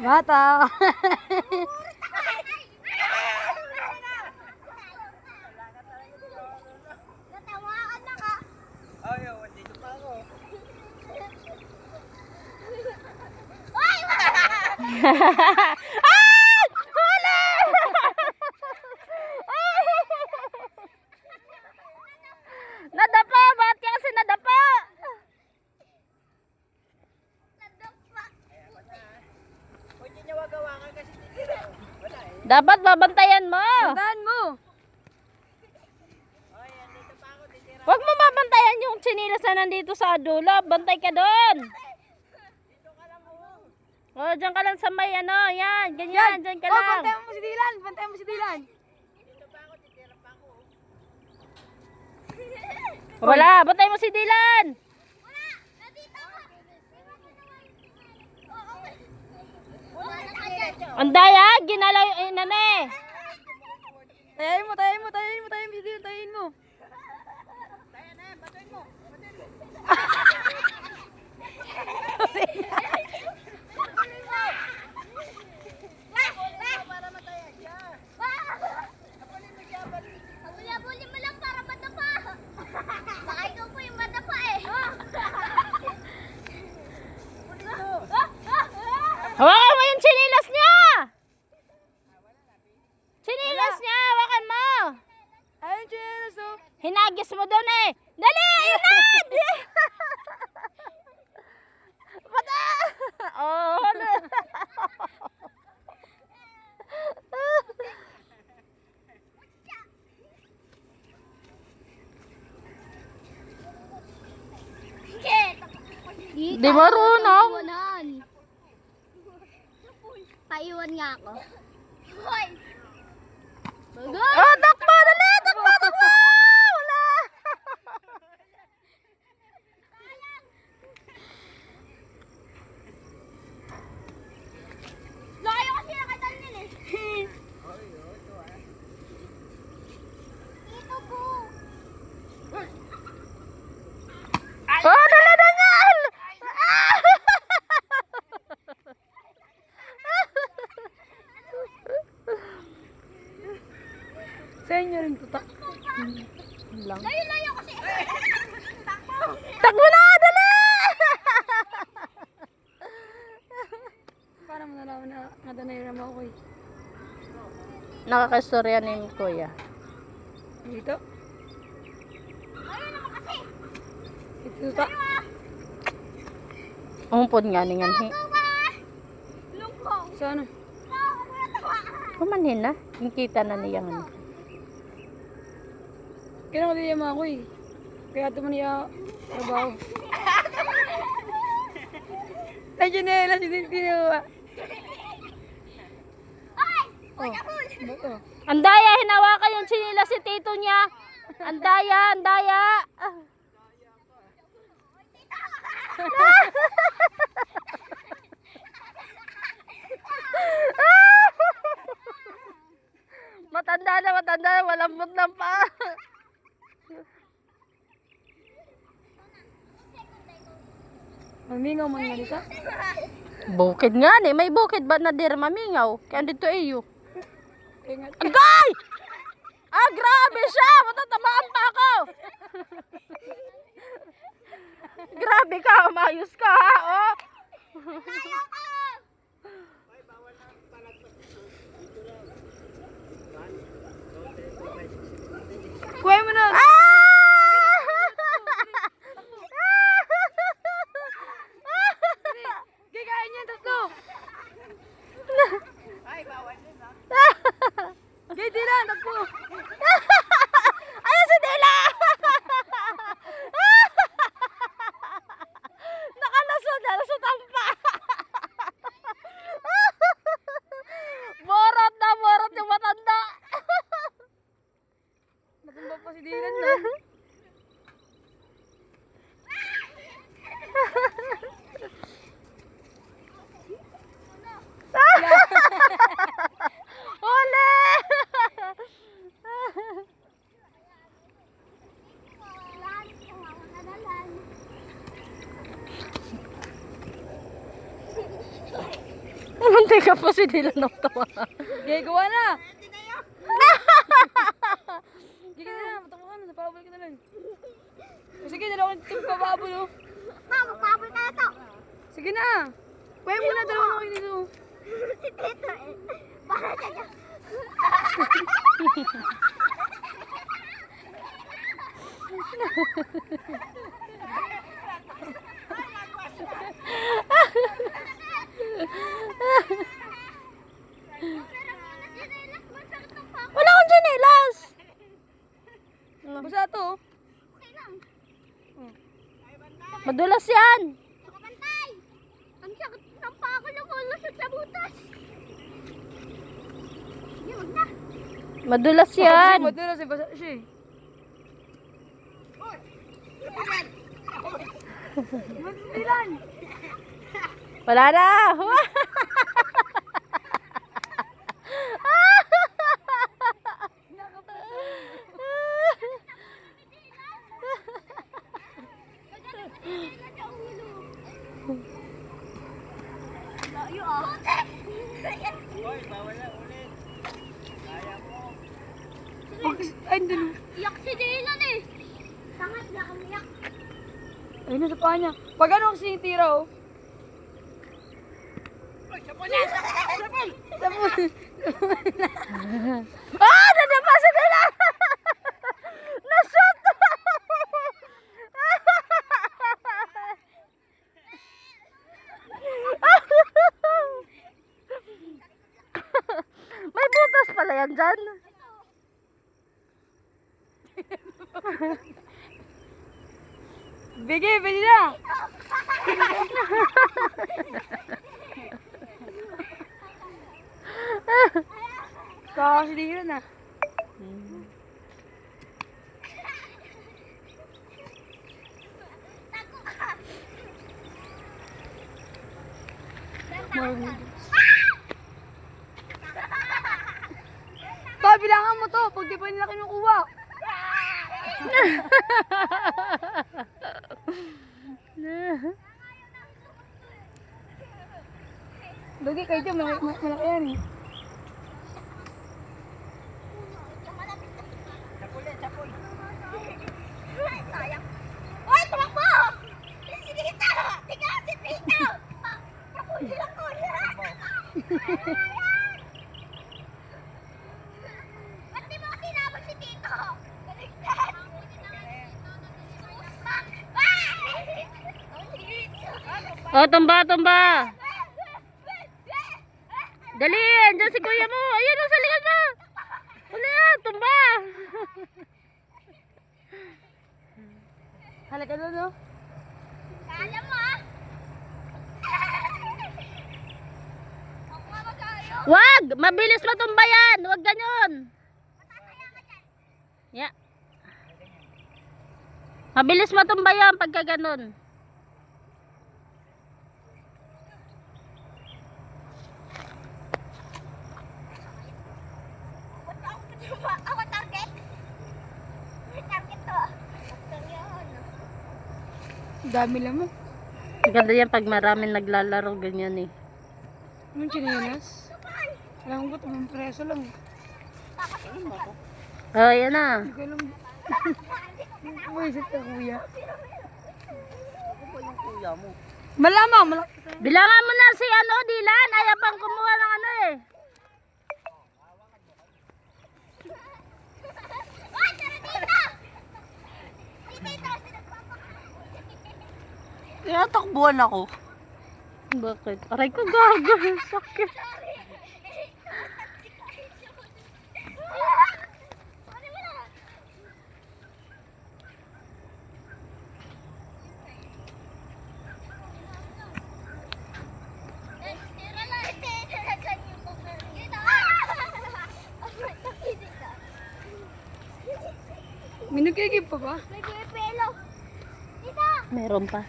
Bata. Natawakan na ka. Ayaw, dito pa ako. Ay! Ay! Huli! Nadapa! Bakit ka kasi nadapa? Nadapa. Kung hindi niya wagawakan kasi dito. Wala eh. Dapat babantayan mo. Bantahan mo. Ay, dito pa ako. Dito Huwag mo babantayan yung chinilas na nandito sa dulo. Bantay ka doon. ka lang oh. O, dyan ka lang sa may ano. Yan, ganyan. Dyan ka Oh, lang. bantayan mo si Dylan. Bantayan mo si Dylan. Dito pa ako, titira pa ako. Wala, bantay mo si Dylan. Wala! Nandito ka! Oo, okay. Wala ka dyan. Andaya, ginalaw yung inane. Tayain mo, tayain mo, tayain mo, tayain mo si Dylan, tayain mo. Tayo na, batuin mo. Para mataya siya. Habuli mo lang para madapa. Baka ikaw po yung madapa eh. Hawakan mo yung chinilas niya. Chinilas niya, hawakan mo. Ayun, Cheers, oh. Hinagis mo doon eh. Dali, ayun na. Pata. Oh, ano? Di marunong. Paiwan nga ako. Hoy! Oh, takbo, dali, takbo, takbo. Wala. Layo kasi nakatanyan eh. Ito po. Oh, dali, dangal. Ah! Sa inyo rin tutak. Layo kasi. Takbo. Takbo na, dali. Para mo nalaman na nadanay mo ako eh. Nakakastorya ni Kuya. Dito. Layo naman kasi. Ito tutak. Umpod nga ni nganhi. Lungkong. Sa ano? Kumanhin na. Kita na niya nga. Kaya ko diyan ako eh. Kaya ito man niya trabaho. Ay, Janela, si Dilpino. Ay! Oh, bato. Andaya, hinawakan yung chinilas si tito niya. Andaya, andaya. Matanda na, malambot na pa. Mamingaw man nga dito. Bukid nga ni, may bukid ba na dir mamingaw? Kaya dito iyo. Kaya nga. Agay! Ah, grabe siya! Matatamaan pa ako! Grabe ka, umayos ka ha, oh! Kuha mo na! Ah! Gagayin niya, tatlo! Ay, bawal din ha. Gay, Dylan, takbo! Ayun si Dila! Nakalusot na, lusutan pa! Borot yung matanda! Natumba pa si Dylan na. Uli! Teka po si Dylan ng tawa. Okay, gawa na. Sige na, matakbo ka na. Napabol ka na lang. Sige, dalawa ka team pababol oh. Magpapabol ka na to. Sige na. Pwede mo na, dalawa kayo dito. Si Tito eh. Para siya. Wala akong tsinelas. Basta to. Okay lang. Madulas yan. Nakabantay. Ang sakit ng pako lumulusot sa butas. Sige, wag na. Madulas Kasi yan. madulas eh, basa siya eh. Magbilan. Wala na. Layo ah. Hoy, bawal na ulit. Kaya mo. Ay, hindi na. Iyak si Dylan eh. Sangat na kami iyak. Ayun na sa paa niya. Pag ano kasi tira oh. Sabon! Ah! Nadapa sa nila! Nashoot! May butas pala yan dyan. Bigay, bigay na! Kasi di yun ah. To, bilangan mo to. Pag di pa nila kinukuha. Lagi kayo dyan, malaki yan eh. Sayang. Hoy, tumakbo! Si Tito! Tiga, si Tito! Nakuli lang ko. Ba't di mo sinabot si Tito? Galigtan! Oh, tumba, tumba. Dali, andyan si kuya mo. Ayun, sa likod mo. Wala yan, tumba. Halika doon no? Kala mo ah! Ako nga mag-ayo! Wag, mabilis matumba yan. Wag ganyan. Matataya ka dyan! Yeah. Mabilis matumba yan pagka ganun. Ako target! May target to! Target. Dami lang mo. Ganda yan pag maraming naglalaro ganyan eh. Anong chinelas? Alam ko, tamang preso lang. Oh, yan na. Hindi ko alam. Buwisit ka kuya. Kuya mo. Malamang, malaki tayo. Bilangan mo na si ano, Dylan. Ayaw pang kumuha ng ano eh. Ay, tara dito! Si Tito, Tinatakbuhan ako. Bakit? Aray ko gago. Sakit. May nagkikip pa ba? May pelo. Tito! Meron pa.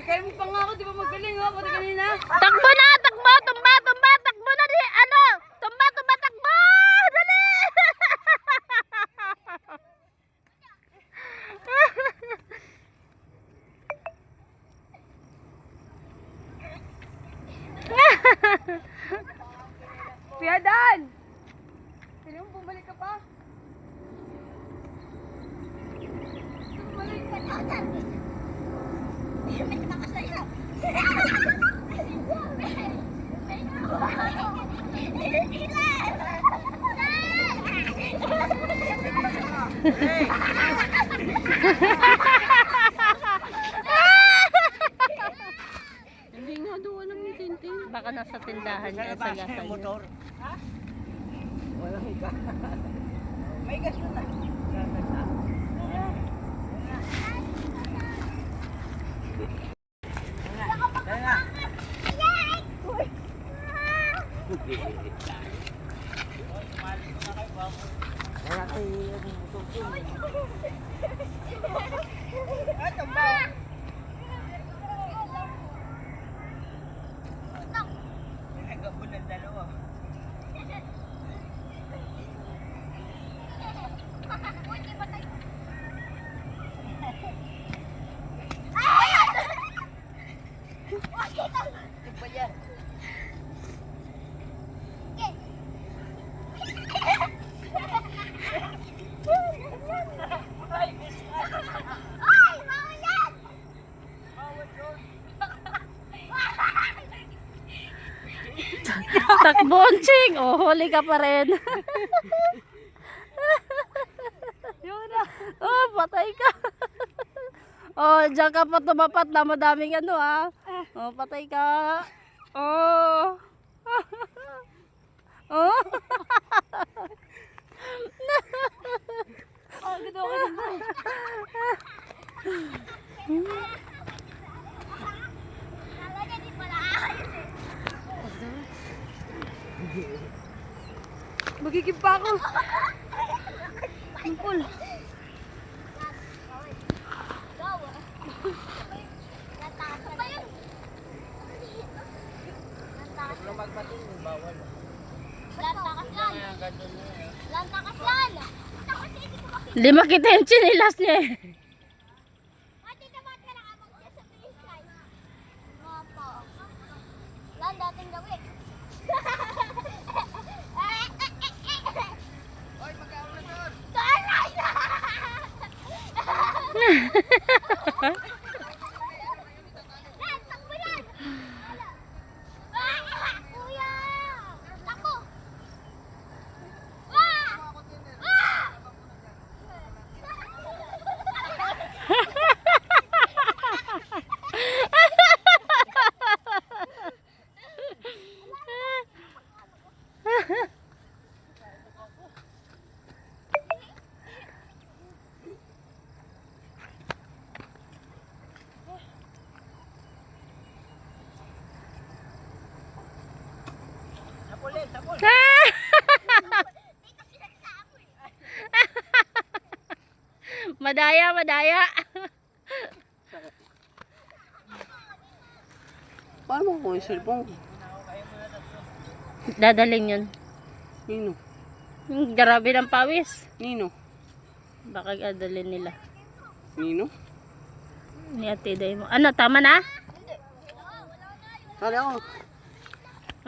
Kaya mo pa nga ako, di ba magaling ha? Pati kanina. Takbo na! Takbo! Tumba! Tumba! Takbo na di! Ano? Tumba! Tumba! Takbo! Dali! Hindi nga daw alam ni Tintin. Baka nasa tindahan niya sa Nalabas gasa yung niya. motor. Ha? Walang gas. May gas na na. Gas na. Kaya nga. Kaya kayo yung motor. Ay, tumbaw. Nagabon ng dalawa. Iba yan. Takbon, Ching! Oh, huli ka pa rin. Yun na. Oh, patay ka. Oh, diyan ka pa tumapat na madaming ano ah. Oh, patay ka. Oh. Oh. Ah, gito ka din. Magiging pa ako. Impul. Kung magpating, bawal. Lantakas yan! 5 kita yung chinilas niya eh. Ate, dapat ka nakamag dyan sa baseline. Mga po. Lan, dating gawin. Hoy, mag-aawal na doon! Taray na! Lan, takbo yan! Kuya! Takbo! Sapulin, sapul! Madaya, madaya. Paano mo yung cellphone ko? Dadaling yun. Nino? Grabe ng pawis. Nino? Baka adalin nila. Nino? Ni Ate Day mo. Ano, tama na? Sali ako.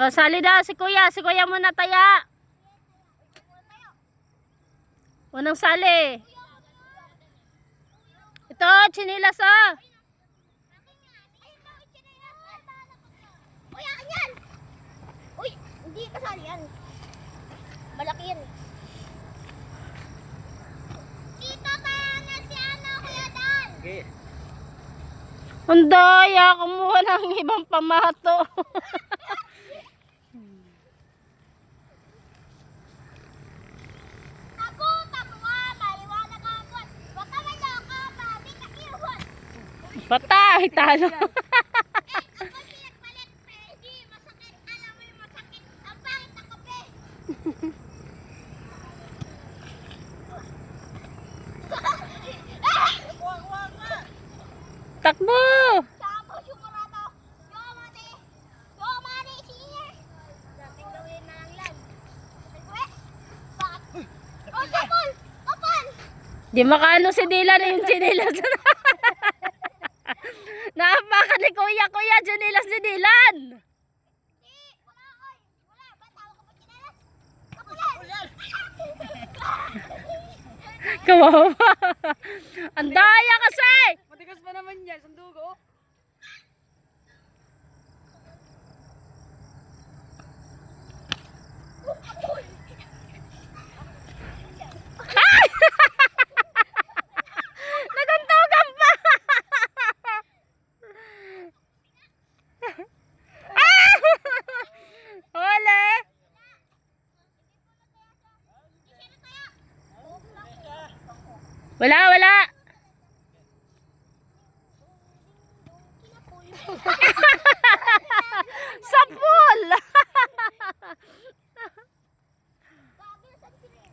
O, sali daw si Kuya. Si Kuya muna taya. Unang sali. Ito, chinilas ah. Uy, akin yan! Uy, hindi kasali yan. Malaki yan. Dito kaya na si Kuya Dan. Okay. Ang daya, kumuha ng ibang pamato. Ako, tamuha, maliwanag ka po. Baka may loko, babi ka iwan. Patay, talo. Ang palit, hindi masakit. Alam mo yung masakit. Ang pangit ng kape. Takbo. Sabo, sumurado. Yomani. Yomani, senior. Dating gawin na lang yan. Nagwe. Bakit? Oh, kapal! Kapal! Di makaano si Dylan yung chinilas. Naapakan ni Kuya. Kuya, chinilas si Dylan. Hindi, wala oy. Wala, ba't tawag ka pa chinelas? Kapulan! Kawawa. Ang daya kasi. Matigas pa naman yan. Sandugo. Wala, wala. Sa pool.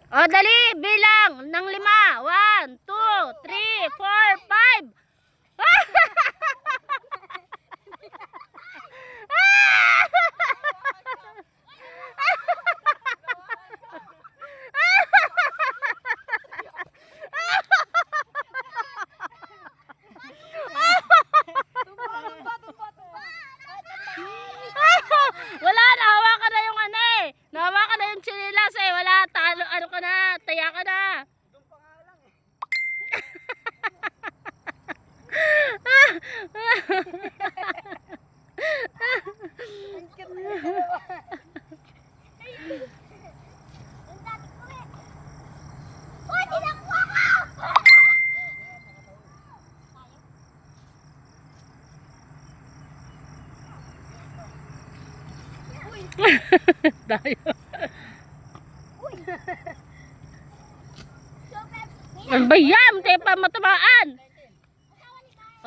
O, dali, bilang ng 5. 1, 2, 3, 4, 5. Wala, nahawakan na yung ano eh. Nahawakan na yung chinilas eh. Wala, talo, ano ka na, taya ka na. Uy, tinakuha ko! Tayo. Super. Ang bayam, tayo pa matamaan.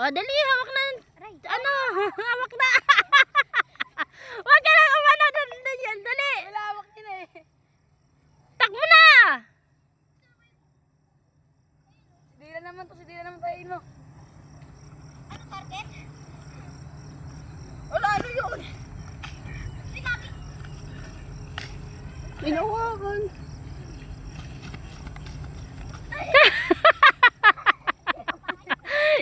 O, dali, hawak na. Ano, hawak na. Huwag ka lang umano, yan, dali. Wala, hawak yun eh. Takbo na. Sidila naman to, sidila naman tayo mo. Ano target? Wala, ano yun? Inawakan.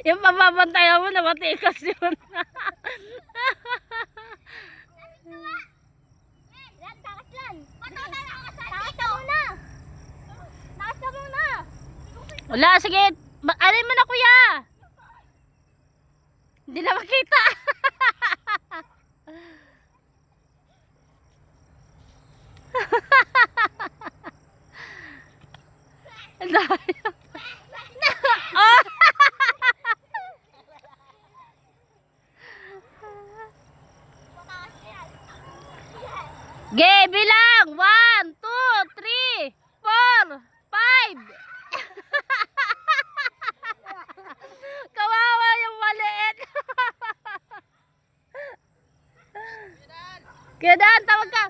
Yung pababantayan mo na matikas yun. Lan, takas lan. Patata na ako sa takas ka muna. Takas ka muna. Wala, sige. Alin mo na, kuya. Hindi na makita. Ang daya. Oh! Ge, bilang. 1, 2, 3, 4, 5. Kawawa yung maliit. Kedan, tawag ka.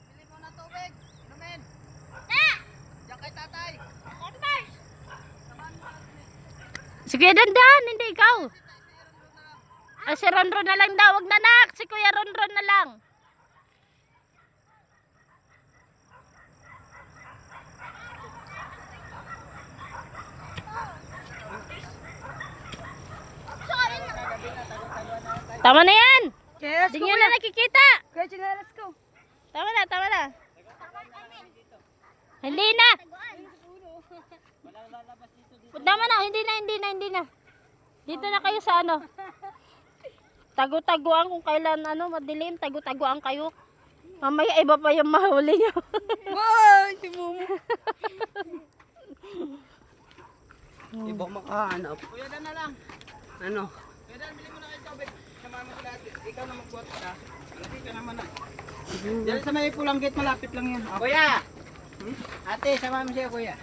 Bili mo na tubig. Inumin. Na! Diyan kay tatay. Embers! Sige, dandan, hindi ikaw. Ah, si Ronron na lang daw, wag na nak. Si Kuya Ronron na lang. Sorry na. Tama na yan. Chinelas Hindi ko, nyo kuya. na nakikita. Kuya, chinelas ko. Tama na, tama na. Hindi na. Tama na, hindi na. Dito na kayo sa ano. Tago-taguan kung kailan ano, madilim, tago-taguan kayo. Mamaya iba pa yung mahuli nyo. Wow, si Momo. Iba makahanap. Kuya Dan na lang. Ano? Kuya Dan, bili mo na kayo tubig. Samahan mo sila. Ikaw na magbuhat ka. Malapit ka naman na. Diyan sa may pulang gate, malapit lang yan. Ah, kuya! Ate, samahan mo siya kuya.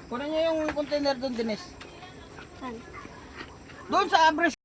Kunan niyo yung container doon, Dines. Doon sa abres